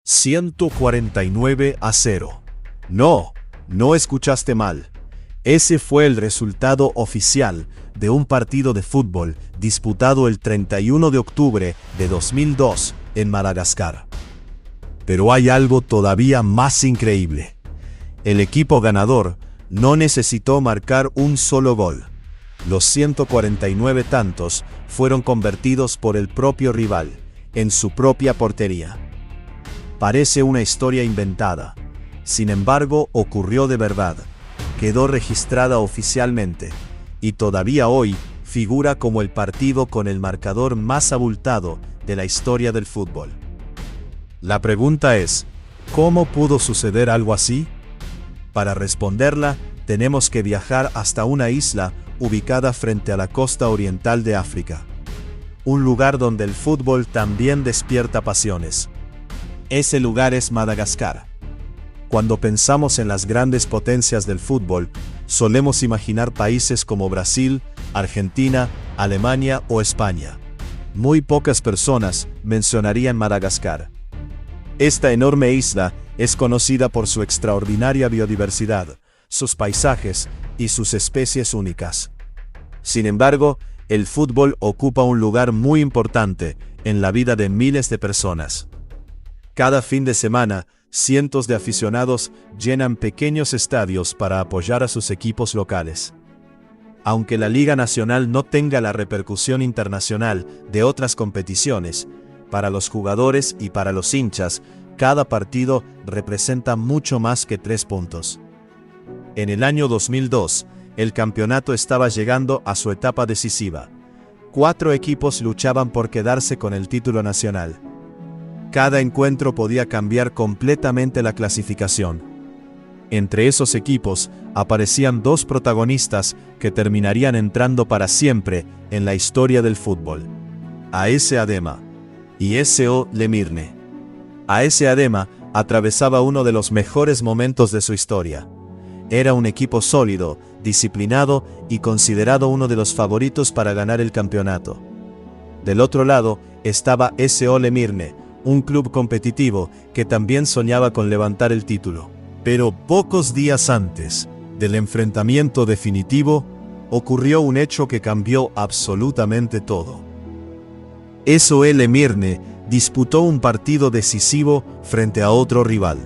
149-0. No, no escuchaste mal. Ese fue el resultado oficial de un partido de fútbol disputado el 31 de octubre de 2002 en Madagascar. Pero hay algo todavía más increíble. El equipo ganador no necesitó marcar un solo gol. Los 149 tantos fueron convertidos por el propio rival, en su propia portería. Parece una historia inventada. Sin embargo, ocurrió de verdad. Quedó registrada oficialmente, y todavía hoy figura como el partido con el marcador más abultado de la historia del fútbol. La pregunta es, ¿cómo pudo suceder algo así? Para responderla, tenemos que viajar hasta una isla ubicada frente a la costa oriental de África. Un lugar donde el fútbol también despierta pasiones. Ese lugar es Madagascar. Cuando pensamos en las grandes potencias del fútbol, solemos imaginar países como Brasil, Argentina, Alemania o España. Muy pocas personas mencionarían Madagascar. Esta enorme isla es conocida por su extraordinaria biodiversidad, sus paisajes y sus especies únicas. Sin embargo, el fútbol ocupa un lugar muy importante en la vida de miles de personas. Cada fin de semana, cientos de aficionados llenan pequeños estadios para apoyar a sus equipos locales. Aunque la Liga Nacional no tenga la repercusión internacional de otras competiciones, para los jugadores y para los hinchas, cada partido representa mucho más que 3 puntos. En el año 2002, el campeonato estaba llegando a su etapa decisiva. 4 equipos luchaban por quedarse con el título nacional. Cada encuentro podía cambiar completamente la clasificación. Entre esos equipos aparecían 2 protagonistas que terminarían entrando para siempre en la historia del fútbol: AS Adema y SO Lemirne. AS Adema atravesaba uno de los mejores momentos de su historia. Era un equipo sólido, disciplinado y considerado uno de los favoritos para ganar el campeonato. Del otro lado estaba SO Lemirne, un club competitivo que también soñaba con levantar el título. Pero pocos días antes del enfrentamiento definitivo, ocurrió un hecho que cambió absolutamente todo. SO Lemirne disputó un partido decisivo frente a otro rival.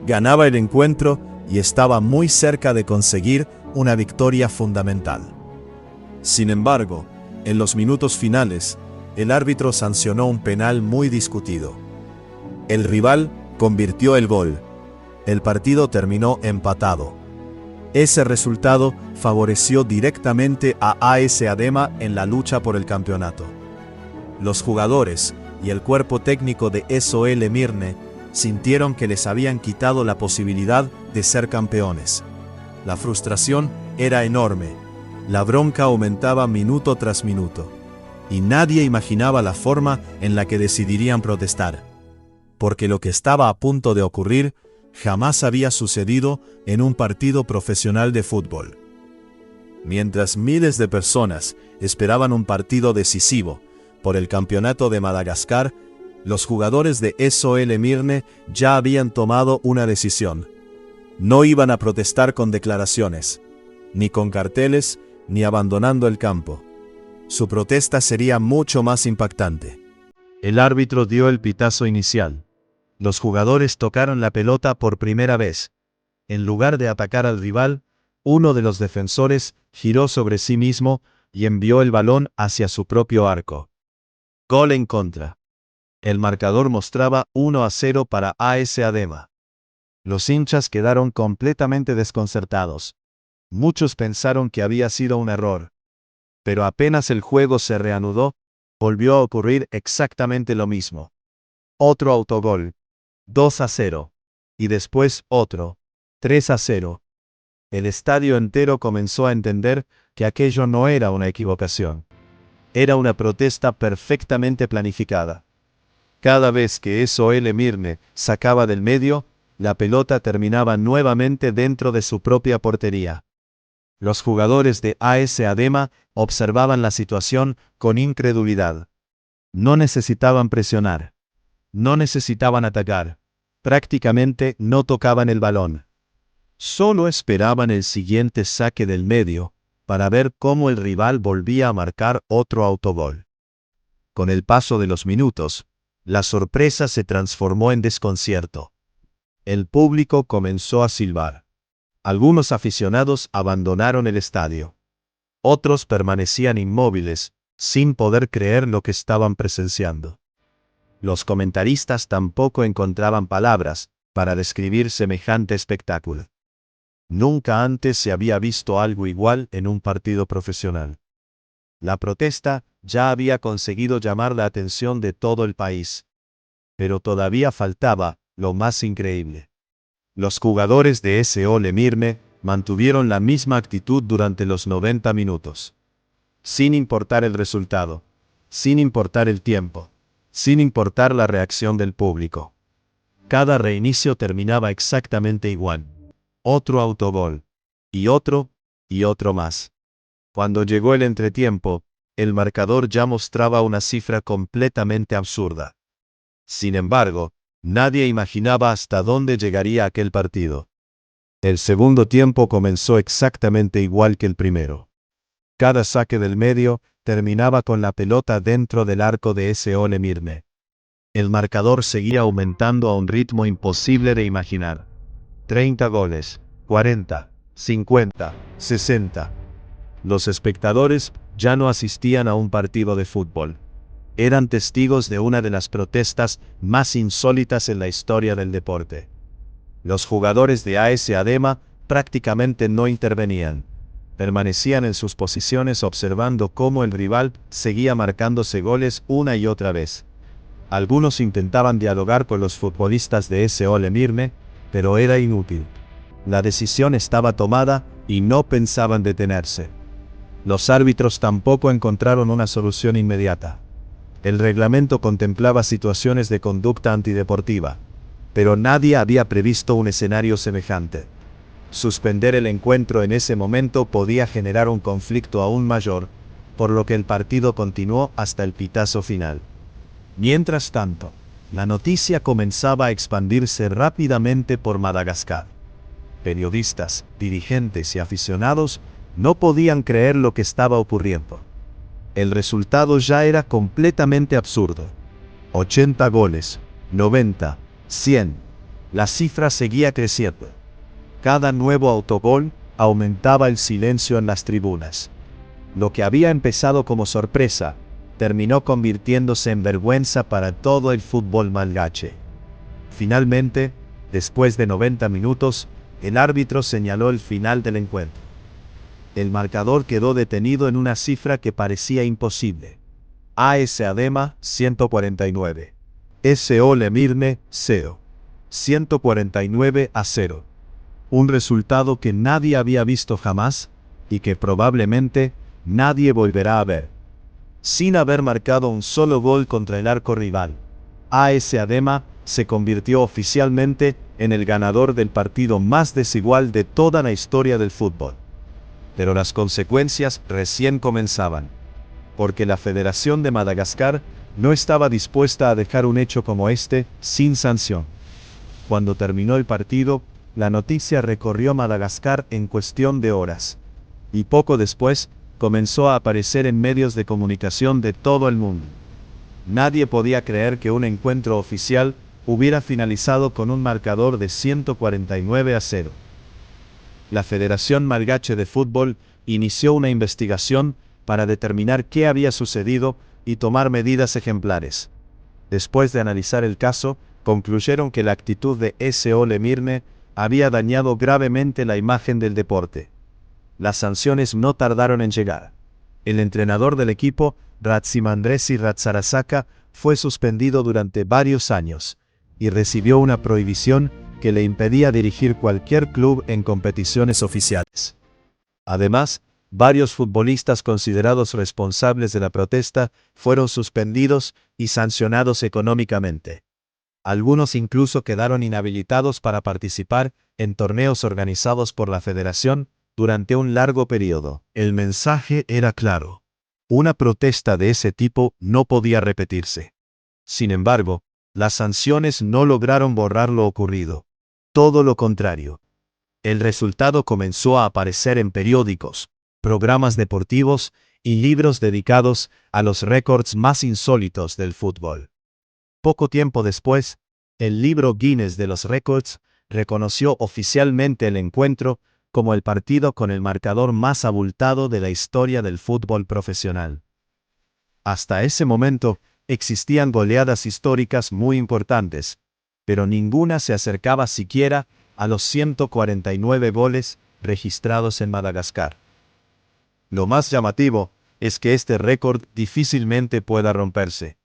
Ganaba el encuentro y estaba muy cerca de conseguir una victoria fundamental. Sin embargo, en los minutos finales, el árbitro sancionó un penal muy discutido. El rival convirtió el gol. El partido terminó empatado. Ese resultado favoreció directamente a AS Adema en la lucha por el campeonato. Los jugadores y el cuerpo técnico de SO Lemirne sintieron que les habían quitado la posibilidad de ser campeones. La frustración era enorme. La bronca aumentaba minuto tras minuto. Y nadie imaginaba la forma en la que decidirían protestar. Porque lo que estaba a punto de ocurrir jamás había sucedido en un partido profesional de fútbol. Mientras miles de personas esperaban un partido decisivo por el campeonato de Madagascar, los jugadores de SO Lemirne ya habían tomado una decisión. No iban a protestar con declaraciones, ni con carteles, ni abandonando el campo. Su protesta sería mucho más impactante. El árbitro dio el pitazo inicial. Los jugadores tocaron la pelota por primera vez. En lugar de atacar al rival, uno de los defensores giró sobre sí mismo y envió el balón hacia su propio arco. Gol en contra. El marcador mostraba 1-0 para AS Adema. Los hinchas quedaron completamente desconcertados. Muchos pensaron que había sido un error. Pero apenas el juego se reanudó, volvió a ocurrir exactamente lo mismo. Otro autogol. 2-0. Y después otro. 3-0. El estadio entero comenzó a entender que aquello no era una equivocación. Era una protesta perfectamente planificada. Cada vez que SO Lemirne sacaba del medio, la pelota terminaba nuevamente dentro de su propia portería. Los jugadores de AS Adema observaban la situación con incredulidad. No necesitaban presionar. No necesitaban atacar. Prácticamente no tocaban el balón. Solo esperaban el siguiente saque del medio, para ver cómo el rival volvía a marcar otro autogol. Con el paso de los minutos, la sorpresa se transformó en desconcierto. El público comenzó a silbar. Algunos aficionados abandonaron el estadio. Otros permanecían inmóviles, sin poder creer lo que estaban presenciando. Los comentaristas tampoco encontraban palabras para describir semejante espectáculo. Nunca antes se había visto algo igual en un partido profesional. La protesta ya había conseguido llamar la atención de todo el país. Pero todavía faltaba lo más increíble. Los jugadores de AS Emirne mantuvieron la misma actitud durante los 90 minutos. Sin importar el resultado, sin importar el tiempo, sin importar la reacción del público. Cada reinicio terminaba exactamente igual. Otro autogol. Y otro más. Cuando llegó el entretiempo, el marcador ya mostraba una cifra completamente absurda. Sin embargo, nadie imaginaba hasta dónde llegaría aquel partido. El segundo tiempo comenzó exactamente igual que el primero. Cada saque del medio terminaba con la pelota dentro del arco de AS Emirne. El marcador seguía aumentando a un ritmo imposible de imaginar. 30 goles, 40, 50, 60. Los espectadores ya no asistían a un partido de fútbol. Eran testigos de una de las protestas más insólitas en la historia del deporte. Los jugadores de AS Adema prácticamente no intervenían. Permanecían en sus posiciones observando cómo el rival seguía marcándose goles una y otra vez. Algunos intentaban dialogar con los futbolistas de AS Emirne, pero era inútil. La decisión estaba tomada y no pensaban detenerse. Los árbitros tampoco encontraron una solución inmediata. El reglamento contemplaba situaciones de conducta antideportiva, pero nadie había previsto un escenario semejante. Suspender el encuentro en ese momento podía generar un conflicto aún mayor, por lo que el partido continuó hasta el pitazo final. Mientras tanto, la noticia comenzaba a expandirse rápidamente por Madagascar. Periodistas, dirigentes y aficionados no podían creer lo que estaba ocurriendo. El resultado ya era completamente absurdo. 80 goles, 90, 100. La cifra seguía creciendo. Cada nuevo autogol aumentaba el silencio en las tribunas. Lo que había empezado como sorpresa, terminó convirtiéndose en vergüenza para todo el fútbol malgache. Finalmente, después de 90 minutos, el árbitro señaló el final del encuentro. El marcador quedó detenido en una cifra que parecía imposible. AS Adema 149. AS Emirne 0. 149-0. Un resultado que nadie había visto jamás y que probablemente nadie volverá a ver. Sin haber marcado un solo gol contra el arco rival, AS Adema se convirtió oficialmente en el ganador del partido más desigual de toda la historia del fútbol. Pero las consecuencias recién comenzaban, porque la Federación de Madagascar no estaba dispuesta a dejar un hecho como este sin sanción. Cuando terminó el partido, la noticia recorrió Madagascar en cuestión de horas, y poco después comenzó a aparecer en medios de comunicación de todo el mundo. Nadie podía creer que un encuentro oficial hubiera finalizado con un marcador de 149-0. La Federación Malgache de Fútbol inició una investigación para determinar qué había sucedido y tomar medidas ejemplares. Después de analizar el caso, concluyeron que la actitud de AS Emirne había dañado gravemente la imagen del deporte. Las sanciones no tardaron en llegar. El entrenador del equipo, Ratsimandresi Ratsarasaka, fue suspendido durante varios años y recibió una prohibición que le impedía dirigir cualquier club en competiciones oficiales. Además, varios futbolistas considerados responsables de la protesta fueron suspendidos y sancionados económicamente. Algunos incluso quedaron inhabilitados para participar en torneos organizados por la federación durante un largo periodo. El mensaje era claro. Una protesta de ese tipo no podía repetirse. Sin embargo, Las sanciones no lograron borrar lo ocurrido. Todo lo contrario. El resultado comenzó a aparecer en periódicos, programas deportivos y libros dedicados a los récords más insólitos del fútbol. Poco tiempo después, el libro Guinness de los récords reconoció oficialmente el encuentro como el partido con el marcador más abultado de la historia del fútbol profesional. Hasta ese momento, existían goleadas históricas muy importantes, pero ninguna se acercaba siquiera a los 149 goles registrados en Madagascar. Lo más llamativo es que este récord difícilmente pueda romperse.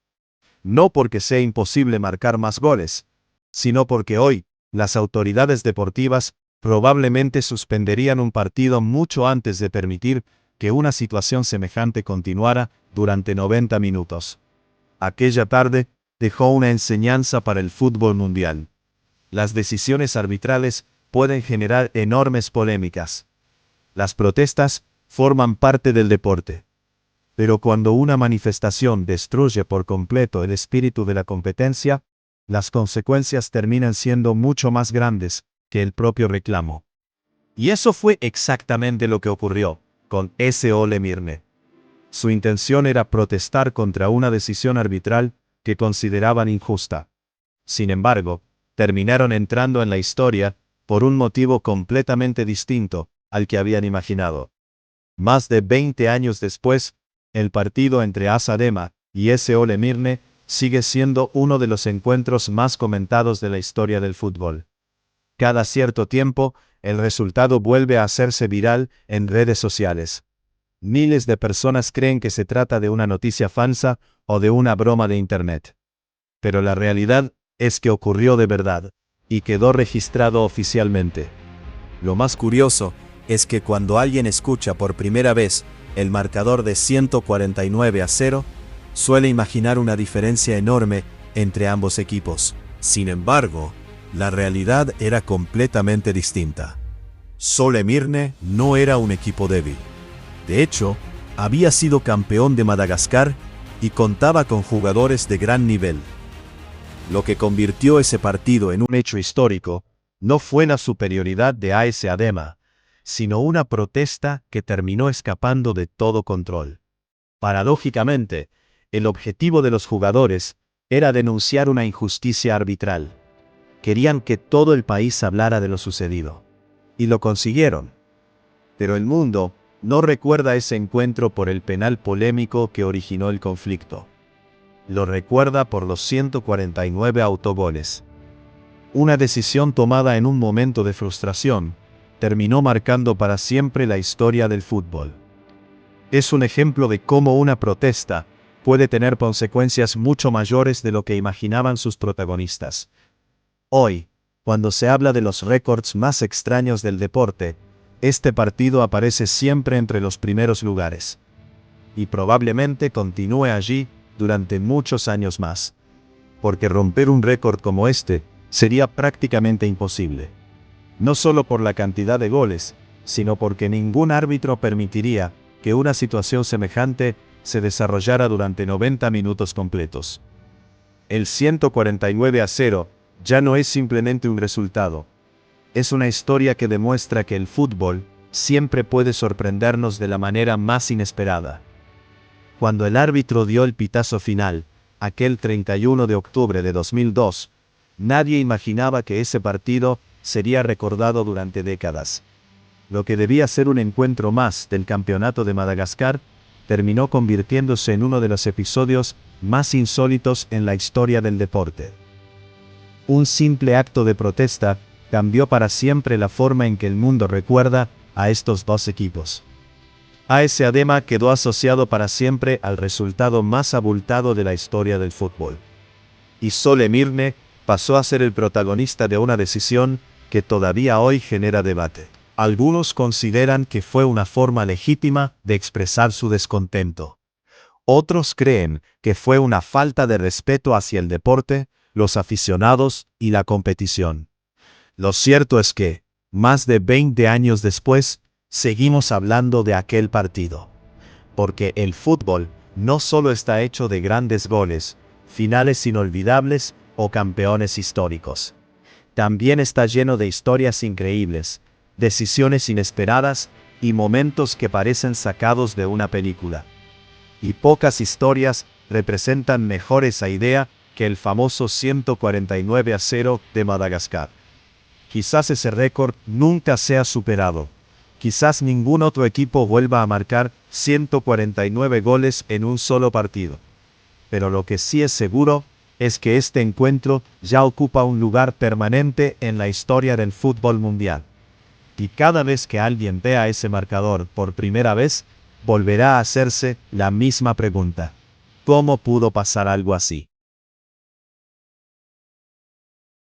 No porque sea imposible marcar más goles, sino porque hoy, las autoridades deportivas probablemente suspenderían un partido mucho antes de permitir que una situación semejante continuara durante 90 minutos. Aquella tarde dejó una enseñanza para el fútbol mundial. Las decisiones arbitrales pueden generar enormes polémicas. Las protestas forman parte del deporte. Pero cuando una manifestación destruye por completo el espíritu de la competencia, las consecuencias terminan siendo mucho más grandes que el propio reclamo. Y eso fue exactamente lo que ocurrió con S. Ole Mirne. Su intención era protestar contra una decisión arbitral que consideraban injusta. Sin embargo, terminaron entrando en la historia por un motivo completamente distinto al que habían imaginado. Más de 20 años después, el partido entre AS Adema y S. Ole Mirne sigue siendo uno de los encuentros más comentados de la historia del fútbol. Cada cierto tiempo, el resultado vuelve a hacerse viral en redes sociales. Miles de personas creen que se trata de una noticia falsa o de una broma de Internet. Pero la realidad es que ocurrió de verdad, y quedó registrado oficialmente. Lo más curioso es que cuando alguien escucha por primera vez el marcador de 149-0, suele imaginar una diferencia enorme entre ambos equipos. Sin embargo, la realidad era completamente distinta. Ole Mirne no era un equipo débil. De hecho, había sido campeón de Madagascar y contaba con jugadores de gran nivel. Lo que convirtió ese partido en un hecho histórico no fue la superioridad de AS Adema, sino una protesta que terminó escapando de todo control. Paradójicamente, el objetivo de los jugadores era denunciar una injusticia arbitral. Querían que todo el país hablara de lo sucedido. Y lo consiguieron. Pero el mundo no recuerda ese encuentro por el penal polémico que originó el conflicto. Lo recuerda por los 149 autogoles. Una decisión tomada en un momento de frustración terminó marcando para siempre la historia del fútbol. Es un ejemplo de cómo una protesta puede tener consecuencias mucho mayores de lo que imaginaban sus protagonistas. Hoy, cuando se habla de los récords más extraños del deporte, este partido aparece siempre entre los primeros lugares. Y probablemente continúe allí durante muchos años más. Porque romper un récord como este sería prácticamente imposible. No solo por la cantidad de goles, sino porque ningún árbitro permitiría que una situación semejante se desarrollara durante 90 minutos completos. El 149-0 ya no es simplemente un resultado. Es una historia que demuestra que el fútbol siempre puede sorprendernos de la manera más inesperada. Cuando el árbitro dio el pitazo final, aquel 31 de octubre de 2002, nadie imaginaba que ese partido sería recordado durante décadas. Lo que debía ser un encuentro más del Campeonato de Madagascar, terminó convirtiéndose en uno de los episodios más insólitos en la historia del deporte. Un simple acto de protesta cambió para siempre la forma en que el mundo recuerda a estos dos equipos. AS Adema quedó asociado para siempre al resultado más abultado de la historia del fútbol. Y Ole Mirne pasó a ser el protagonista de una decisión que todavía hoy genera debate. Algunos consideran que fue una forma legítima de expresar su descontento. Otros creen que fue una falta de respeto hacia el deporte, los aficionados y la competición. Lo cierto es que, más de 20 años después, seguimos hablando de aquel partido. Porque el fútbol no solo está hecho de grandes goles, finales inolvidables o campeones históricos. También está lleno de historias increíbles, decisiones inesperadas y momentos que parecen sacados de una película. Y pocas historias representan mejor esa idea que el famoso 149-0 de Madagascar. Quizás ese récord nunca sea superado. Quizás ningún otro equipo vuelva a marcar 149 goles en un solo partido. Pero lo que sí es seguro es que este encuentro ya ocupa un lugar permanente en la historia del fútbol mundial. Y cada vez que alguien vea ese marcador por primera vez, volverá a hacerse la misma pregunta. ¿Cómo pudo pasar algo así?